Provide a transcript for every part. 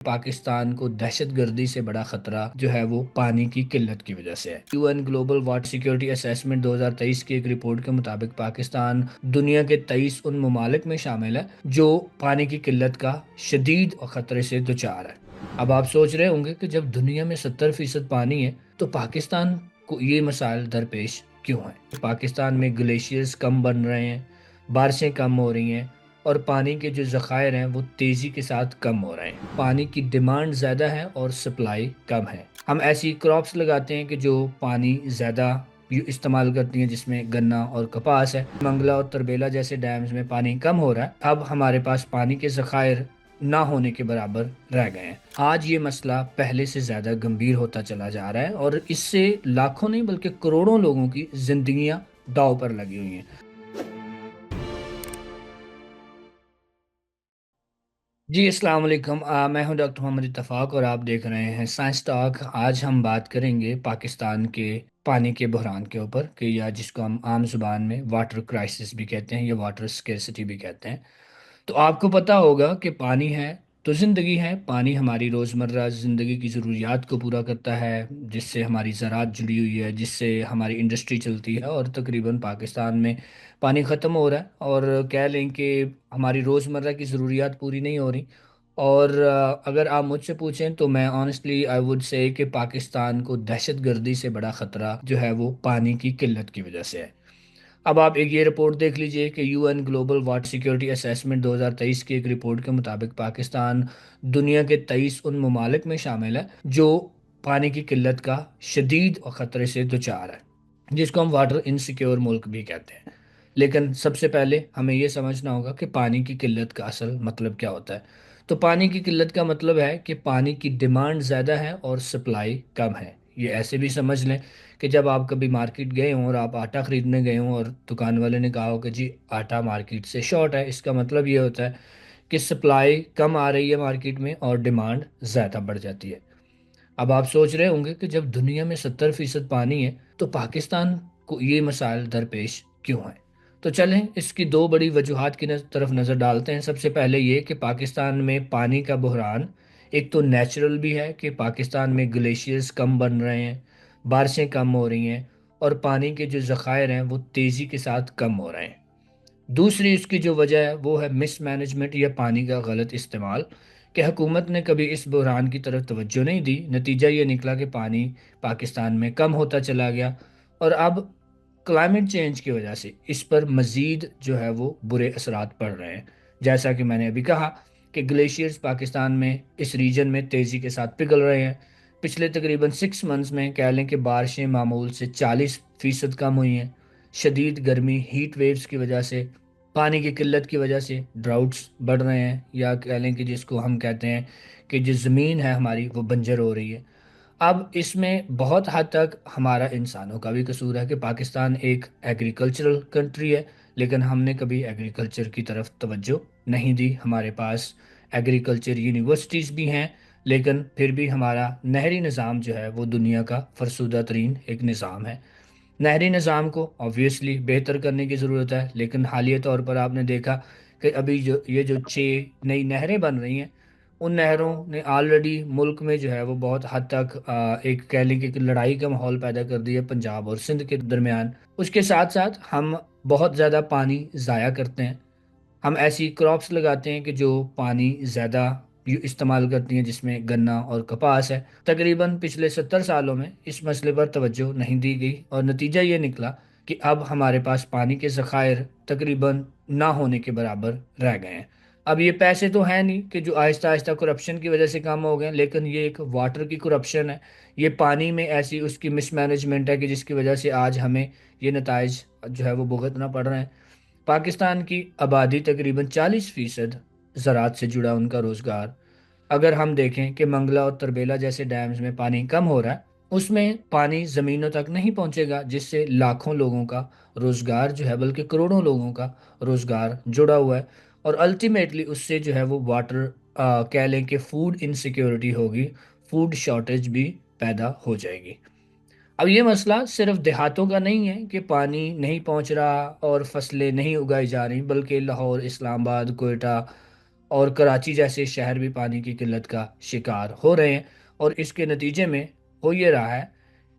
پاکستان کو دہشت گردی سے بڑا خطرہ جو ہے وہ پانی کی قلت کی وجہ سے ہے۔ U N global water security assessment 2023 کی ایک رپورٹ کے مطابق پاکستان دنیا کے 23 ان ممالک میں شامل ہے جو پانی کی قلت کا شدید خطرے سے دوچار ہے۔ اب آپ سوچ رہے ہوں گے کہ جب دنیا میں 70% پانی ہے تو پاکستان کو یہ مسائل درپیش کیوں ہیں؟ پاکستان میں گلیشیئرز کم بن رہے ہیں، بارشیں کم ہو رہی ہیں اور پانی کے جو ذخائر ہیں وہ تیزی کے ساتھ کم ہو رہے ہیں۔ پانی کی ڈیمانڈ زیادہ ہے اور سپلائی کم ہے۔ ہم ایسی کراپس لگاتے ہیں کہ جو پانی زیادہ استعمال کرتی ہیں، جس میں گنا اور کپاس ہے۔ منگلا اور تربیلا جیسے ڈیمز میں پانی کم ہو رہا ہے۔ اب ہمارے پاس پانی کے ذخائر نہ ہونے کے برابر رہ گئے ہیں۔ آج یہ مسئلہ پہلے سے زیادہ گمبھیر ہوتا چلا جا رہا ہے اور اس سے لاکھوں نہیں بلکہ کروڑوں لوگوں کی زندگیاں داؤ پر لگی ہوئی ہیں۔ جی السلام علیکم، میں ہوں ڈاکٹر محمد اتفاق اور آپ دیکھ رہے ہیں سائنس ٹاک۔ آج ہم بات کریں گے پاکستان کے پانی کے بحران کے اوپر، کہ یا جس کو ہم عام زبان میں واٹر کرائسس بھی کہتے ہیں یا واٹر اسکیرسٹی بھی کہتے ہیں۔ تو آپ کو پتا ہوگا کہ پانی ہے تو زندگی ہے۔ پانی ہماری روزمرہ زندگی کی ضروریات کو پورا کرتا ہے، جس سے ہماری زراعت جڑی ہوئی ہے، جس سے ہماری انڈسٹری چلتی ہے، اور تقریباً پاکستان میں پانی ختم ہو رہا ہے اور کہہ لیں کہ ہماری روزمرہ کی ضروریات پوری نہیں ہو رہی۔ اور اگر آپ مجھ سے پوچھیں تو میں آنیسٹلی آئی وڈ سے کہ پاکستان کو دہشت گردی سے بڑا خطرہ جو ہے وہ پانی کی قلت کی وجہ سے ہے۔ اب آپ ایک یہ رپورٹ دیکھ لیجئے کہ U N global water security assessment 2023 کی ایک رپورٹ کے مطابق پاکستان دنیا کے 23 ان ممالک میں شامل ہے جو پانی کی قلت کا شدید خطرے سے دوچار ہے، جس کو ہم واٹر انسیکیور ملک بھی کہتے ہیں۔ لیکن سب سے پہلے ہمیں یہ سمجھنا ہوگا کہ پانی کی قلت کا اصل مطلب کیا ہوتا ہے۔ تو پانی کی قلت کا مطلب ہے کہ پانی کی ڈیمانڈ زیادہ ہے اور سپلائی کم ہے۔ یہ ایسے بھی سمجھ لیں کہ جب آپ کبھی مارکیٹ گئے ہوں اور آپ آٹا خریدنے گئے ہوں اور دکان والے نے کہا ہو کہ جی آٹا مارکیٹ سے شارٹ ہے، اس کا مطلب یہ ہوتا ہے کہ سپلائی کم آ رہی ہے مارکیٹ میں اور ڈیمانڈ زیادہ بڑھ جاتی ہے۔ اب آپ سوچ رہے ہوں گے کہ جب دنیا میں 70% پانی ہے تو پاکستان کو یہ مسائل درپیش کیوں ہیں؟ تو چلیں اس کی دو بڑی وجوہات کی طرف نظر ڈالتے ہیں۔ سب سے پہلے یہ کہ پاکستان میں پانی کا بحران ایک تو نیچرل بھی ہے، کہ پاکستان میں گلیشیئرز کم بن رہے ہیں، بارشیں کم ہو رہی ہیں اور پانی کے جو ذخائر ہیں وہ تیزی کے ساتھ کم ہو رہے ہیں۔ دوسری اس کی جو وجہ ہے وہ ہے مس مینجمنٹ یا پانی کا غلط استعمال، کہ حکومت نے کبھی اس بحران کی طرف توجہ نہیں دی۔ نتیجہ یہ نکلا کہ پانی پاکستان میں کم ہوتا چلا گیا، اور اب کلائمیٹ چینج کی وجہ سے اس پر مزید جو ہے وہ برے اثرات پڑ رہے ہیں۔ جیسا کہ میں نے ابھی کہا کہ گلیشیئرز پاکستان میں اس ریجن میں تیزی کے ساتھ پگھل رہے ہیں۔ پچھلے تقریباً 6 منتھس میں کہہ لیں کہ بارشیں معمول سے 40% کم ہوئی ہیں۔ شدید گرمی، ہیٹ ویوز کی وجہ سے، پانی کی قلت کی وجہ سے ڈراؤٹس بڑھ رہے ہیں، یا کہہ لیں کہ جس کو ہم کہتے ہیں کہ جو زمین ہے ہماری وہ بنجر ہو رہی ہے۔ اب اس میں بہت حد تک ہمارا انسانوں کا بھی قصور ہے، کہ پاکستان ایک ایگریکلچرل کنٹری ہے لیکن ہم نے کبھی ایگریکلچر کی طرف توجہ نہیں دی۔ ہمارے پاس ایگریکلچر یونیورسٹیز بھی ہیں لیکن پھر بھی ہمارا نہری نظام جو ہے وہ دنیا کا فرسودہ ترین ایک نظام ہے۔ نہری نظام کو آبویسلی بہتر کرنے کی ضرورت ہے، لیکن حالیہ طور پر آپ نے دیکھا کہ ابھی یہ جو 6 نئی نہریں بن رہی ہیں، ان نہروں نے آلریڈی ملک میں جو ہے وہ بہت حد تک ایک کہہ لیں کہ ایک لڑائی کا ماحول پیدا کر دیا پنجاب اور سندھ کے درمیان۔ اس کے ساتھ ساتھ ہم بہت زیادہ پانی ضائع کرتے ہیں۔ ہم ایسی کراپس لگاتے ہیں کہ جو پانی زیادہ استعمال کرتی ہیں، جس میں گنا اور کپاس ہے۔ تقریباً پچھلے 70 سالوں میں اس مسئلے پر توجہ نہیں دی گئی اور نتیجہ یہ نکلا کہ اب ہمارے پاس پانی کے ذخائر تقریباً نہ ہونے کے برابر رہ گئے ہیں۔ اب یہ پیسے تو ہیں نہیں کہ جو آہستہ آہستہ کرپشن کی وجہ سے کم ہو گئے، لیکن یہ ایک واٹر کی کرپشن ہے۔ یہ پانی میں ایسی اس کی مس مینجمنٹ ہے کہ جس کی وجہ سے آج ہمیں یہ نتائج جو ہے وہ بھگتنا پڑ رہے ہیں۔ پاکستان کی آبادی تقریباً 40% زراعت سے جڑا ان کا روزگار۔ اگر ہم دیکھیں کہ منگلا اور تربیلا جیسے ڈیمز میں پانی کم ہو رہا ہے، اس میں پانی زمینوں تک نہیں پہنچے گا، جس سے لاکھوں لوگوں کا روزگار جو ہے بلکہ کروڑوں لوگوں کا روزگار جڑا ہوا ہے، اور الٹیمیٹلی اس سے جو ہے وہ واٹر کہہ لیں کہ فوڈ انسیکیورٹی ہوگی، فوڈ شارٹیج بھی پیدا ہو جائے گی۔ اب یہ مسئلہ صرف دیہاتوں کا نہیں ہے کہ پانی نہیں پہنچ رہا اور فصلیں نہیں اگائی جا رہی، بلکہ لاہور، اسلام آباد، کوئٹہ اور کراچی جیسے شہر بھی پانی کی قلت کا شکار ہو رہے ہیں، اور اس کے نتیجے میں ہو یہ رہا ہے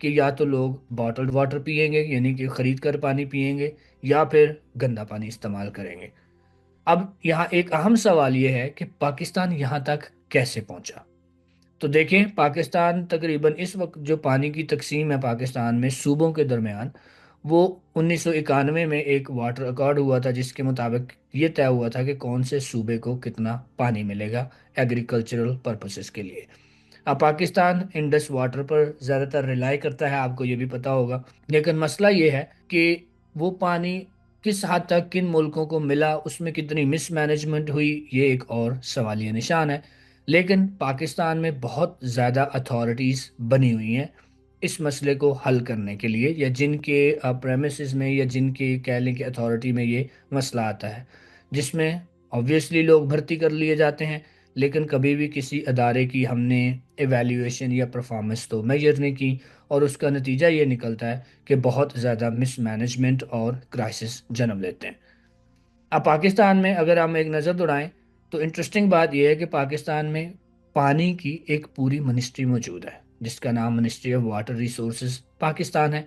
کہ یا تو لوگ باٹلڈ واٹر پئیں گے، یعنی کہ خرید کر پانی پئیں گے، یا پھر گندا پانی استعمال کریں گے۔ اب یہاں ایک اہم سوال یہ ہے کہ پاکستان یہاں تک کیسے پہنچا؟ تو دیکھیں، پاکستان تقریباً اس وقت جو پانی کی تقسیم ہے پاکستان میں صوبوں کے درمیان، وہ 1991 میں ایک واٹر ایکارڈ ہوا تھا، جس کے مطابق یہ طے ہوا تھا کہ کون سے صوبے کو کتنا پانی ملے گا ایگریکلچرل پرپسز کے لیے۔ اب پاکستان انڈس واٹر پر زیادہ تر ریلائی کرتا ہے، آپ کو یہ بھی پتا ہوگا، لیکن مسئلہ یہ ہے کہ وہ پانی کس حد تک کن ملکوں کو ملا، اس میں کتنی مس مینجمنٹ ہوئی، یہ ایک اور سوالیہ نشان ہے۔ لیکن پاکستان میں بہت زیادہ اتھارٹیز بنی ہوئی ہیں اس مسئلے کو حل کرنے کے لیے، یا جن کے پریمیسز میں، یا جن کے کہہ لیں کہ اتھارٹی میں یہ مسئلہ آتا ہے، جس میں آبویسلی لوگ بھرتی کر لیے جاتے ہیں، لیکن کبھی بھی کسی ادارے کی ہم نے ایویلیویشن یا پرفارمنس تو میجر نہیں کی، اور اس کا نتیجہ یہ نکلتا ہے کہ بہت زیادہ مس مینجمنٹ اور کرائسس جنم لیتے ہیں۔ اب پاکستان میں اگر ہم ایک نظر دوڑائیں تو انٹرسٹنگ بات یہ ہے کہ پاکستان میں پانی کی ایک پوری منسٹری موجود ہے، جس کا نام ministry of water resources Pakistan ہے۔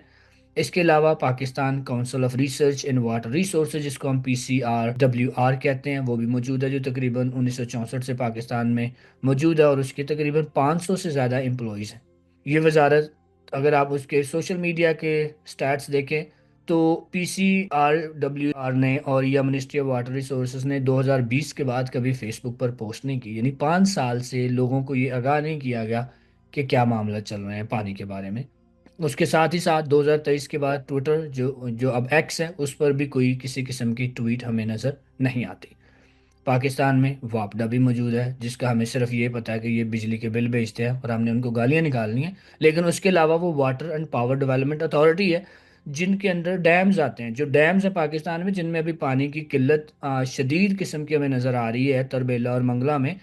اس کے علاوہ Pakistan council of research in water resources, جس کو ہم PCRWR کہتے ہیں، وہ بھی موجود ہے، جو تقریباً 1964 سے پاکستان میں موجود ہے، اور اس کے تقریباً 500 سے زیادہ امپلائیز ہیں۔ یہ وزارت، اگر آپ اس کے سوشل میڈیا کے سٹیٹس دیکھیں تو PCRWR نے اور یا منسٹری آف واٹر ریسورسز نے 2020 کے بعد کبھی فیس بک پر پوسٹ نہیں کی، یعنی 5 سال سے لوگوں کو یہ آگاہ نہیں کیا گیا کہ کیا معاملہ چل رہے ہیں پانی کے بارے میں۔ اس کے ساتھ ہی ساتھ 2023 کے بعد ٹویٹر جو اب ایکس ہے، اس پر بھی کوئی کسی قسم کی ٹویٹ ہمیں نظر نہیں آتی۔ پاکستان میں واپڈا بھی موجود ہے، جس کا ہمیں صرف یہ پتا ہے کہ یہ بجلی کے بل بھیجتے ہیں اور ہم نے ان کو گالیاں نکالنی ہیں، لیکن اس کے علاوہ وہ water and power development authority ہے، جن کے اندر ڈیمز آتے ہیں، جو ڈیمز ہیں پاکستان میں، جن میں ابھی پانی کی قلت شدید قسم کی ہمیں نظر آ رہی ہے، تربیلا اور منگلا میں،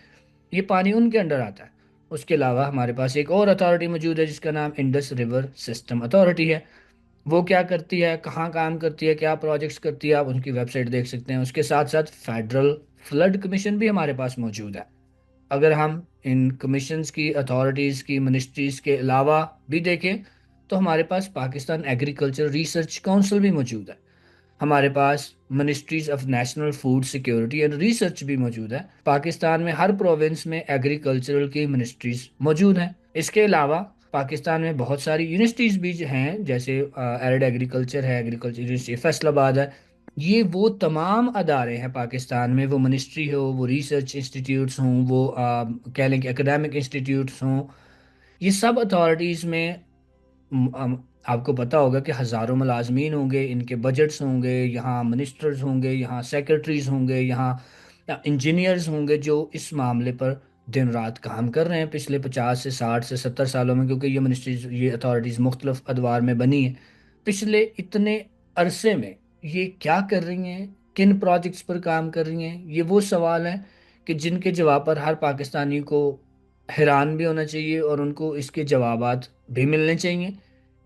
یہ پانی ان کے انڈر آتا ہے۔ اس کے علاوہ ہمارے پاس ایک اور اتھارٹی موجود ہے، جس کا نام انڈس ریور سسٹم اتھارٹی ہے۔ وہ کیا کرتی ہے، کہاں کام کرتی ہے، کیا پروجیکٹس کرتی ہے، آپ ان کی ویب سائٹ دیکھ سکتے ہیں۔ اس کے ساتھ ساتھ فیڈرل فلڈ کمیشن بھی ہمارے پاس موجود ہے۔ اگر ہم ان کمیشنز کی، اتھارٹیز کی، منسٹریز کے علاوہ بھی دیکھیں تو ہمارے پاس پاکستان ایگریکلچر ریسرچ کونسل بھی موجود ہے، ہمارے پاس ministries of national food security and research بھی موجود ہے۔ پاکستان میں ہر پروونس میں ایگریکلچرل کی منسٹریز موجود ہیں۔ اس کے علاوہ پاکستان میں بہت ساری یونیورسٹیز بھی ہیں، جیسے ایرڈ ایگریکلچر ہے، ایگریکلچر یونیورسٹی فیصل آباد ہے۔ یہ وہ تمام ادارے ہیں پاکستان میں، وہ منسٹری ہو، وہ ریسرچ انسٹیٹیوٹس ہوں، وہ کہہ لیں کہ اکیڈیمک انسٹیٹیوٹس ہوں، یہ سب اتھارٹیز میں آپ کو پتا ہوگا کہ ہزاروں ملازمین ہوں گے، ان کے بجٹس ہوں گے، یہاں منسٹرز ہوں گے، یہاں سیکرٹریز ہوں گے، یہاں انجینئرز ہوں گے، جو اس معاملے پر دن رات کام کر رہے ہیں پچھلے 50 سے 60 سے 70 سالوں میں، کیونکہ یہ منسٹریز، یہ اتھارٹیز مختلف ادوار میں بنی ہیں۔ پچھلے اتنے عرصے میں یہ کیا کر رہی ہیں، کن پروجیکٹس پر کام کر رہی ہیں، یہ وہ سوال ہیں کہ جن کے جواب پر ہر پاکستانی کو حیران بھی ہونا چاہیے، اور ان کو اس کے جوابات بھی ملنے چاہیے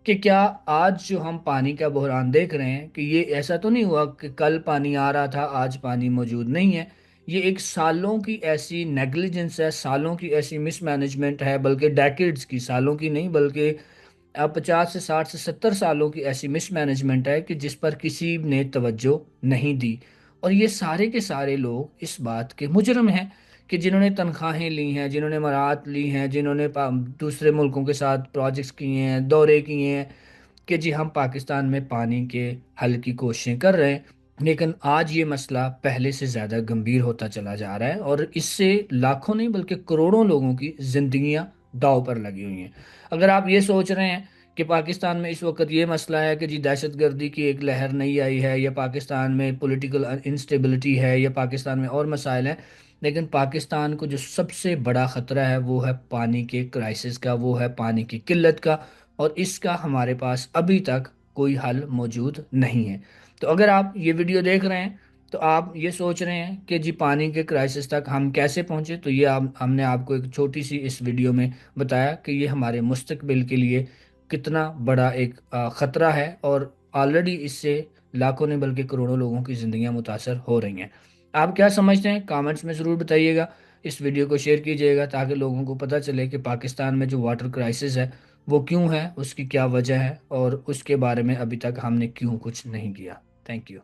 کہ کیا آج جو ہم پانی کا بحران دیکھ رہے ہیں، کہ یہ ایسا تو نہیں ہوا کہ کل پانی آ رہا تھا آج پانی موجود نہیں ہے۔ یہ ایک سالوں کی ایسی نیگلیجنس ہے، سالوں کی ایسی مس مینجمنٹ ہے، بلکہ ڈیکیڈز کی، سالوں کی نہیں بلکہ 50 سے 60 سے 70 سالوں کی ایسی مس مینجمنٹ ہے کہ جس پر کسی نے توجہ نہیں دی۔ اور یہ سارے کے سارے لوگ اس بات کے مجرم ہیں کہ جنہوں نے تنخواہیں لی ہیں، جنہوں نے مراد لی ہیں، جنہوں نے دوسرے ملکوں کے ساتھ پروجیکٹس کیے ہیں، دورے کیے ہیں کہ جی ہم پاکستان میں پانی کے حل کی کوششیں کر رہے ہیں، لیکن آج یہ مسئلہ پہلے سے زیادہ گمبھیر ہوتا چلا جا رہا ہے، اور اس سے لاکھوں نہیں بلکہ کروڑوں لوگوں کی زندگیاں داؤ پر لگی ہوئی ہیں۔ اگر آپ یہ سوچ رہے ہیں کہ پاکستان میں اس وقت یہ مسئلہ ہے کہ جی دہشت گردی کی ایک لہر نہیں آئی ہے، یا پاکستان میں پولیٹیکل انسٹیبلٹی ہے، یا پاکستان میں اور مسائل ہیں، لیکن پاکستان کو جو سب سے بڑا خطرہ ہے وہ ہے پانی کے کرائسس کا، وہ ہے پانی کی قلت کا، اور اس کا ہمارے پاس ابھی تک کوئی حل موجود نہیں ہے۔ تو اگر آپ یہ ویڈیو دیکھ رہے ہیں تو آپ یہ سوچ رہے ہیں کہ جی پانی کے کرائسس تک ہم کیسے پہنچے، تو یہ ہم نے آپ کو ایک چھوٹی سی اس ویڈیو میں بتایا کہ یہ ہمارے مستقبل کے لیے کتنا بڑا ایک خطرہ ہے، اور آلریڈی اس سے لاکھوں نے بلکہ کروڑوں لوگوں کی زندگیاں متاثر ہو رہی ہیں۔ آپ کیا سمجھتے ہیں کامنٹس میں ضرور بتائیے گا۔ اس ویڈیو کو شیئر کیجیے گا تاکہ لوگوں کو پتہ چلے کہ پاکستان میں جو واٹر کرائسس ہے وہ کیوں ہے، اس کی کیا وجہ ہے، اور اس کے بارے میں ابھی تک ہم نے کیوں کچھ نہیں کیا۔ Thank you.